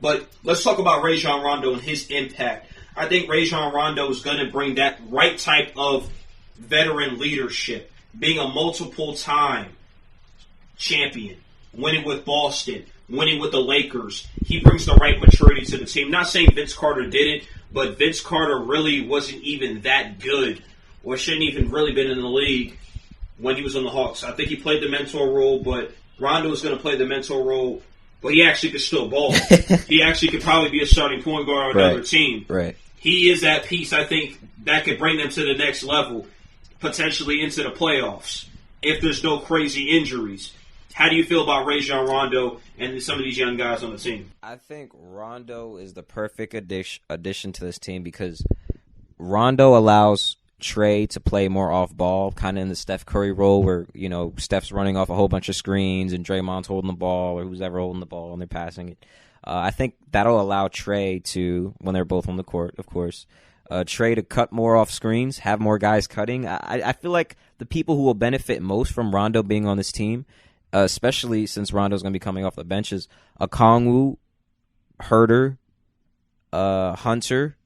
But let's talk about Rajon Rondo and his impact. I think Rajon Rondo is going to bring that right type of veteran leadership, being a multiple-time champion, winning with Boston, winning with the Lakers. He brings the right maturity to the team. Not saying Vince Carter didn't, but Vince Carter really wasn't even that good, or shouldn't even really been in the league when he was on the Hawks. I think he played the mentor role, but Rondo is going to play the mentor role, but he actually could still ball. He actually could probably be a starting point guard on another team. Right. He is that piece, I think, that could bring them to the next level, potentially into the playoffs, if there's no crazy injuries. How do you feel about Rajon Rondo and some of these young guys on the team? I think Rondo is the perfect addition to this team because Rondo allows Trey to play more off ball, kind of in the Steph Curry role where, Steph's running off a whole bunch of screens and Draymond's holding the ball or who's ever holding the ball and they're passing it. I think that'll allow Trey to, when they're both on the court, of course, Trey to cut more off screens, have more guys cutting. I feel like the people who will benefit most from Rondo being on this team, especially since Rondo's going to be coming off the benches, Okongwu, Herter, Hunter,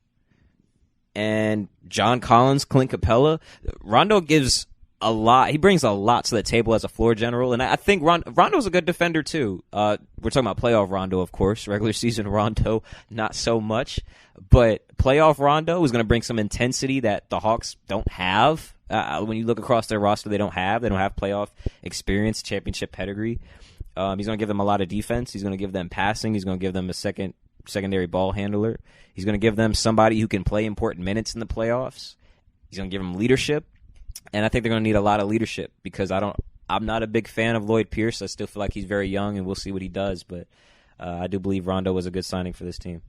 and John Collins, Clint Capella. Rondo gives a lot. He brings a lot to the table as a floor general, and I think Rondo's a good defender too. We're talking about playoff Rondo, of course. Regular season Rondo, not so much. But playoff Rondo is going to bring some intensity that the Hawks don't have. When you look across their roster, they don't have playoff experience, championship pedigree. He's going to give them a lot of defense. He's going to give them passing. He's going to give them a secondary ball handler. He's going to give them somebody who can play important minutes in the playoffs. He's going to give them leadership. And I think they're going to need a lot of leadership because I'm not a big fan of Lloyd Pierce. I still feel like he's very young, and we'll see what he does. But I do believe Rondo was a good signing for this team.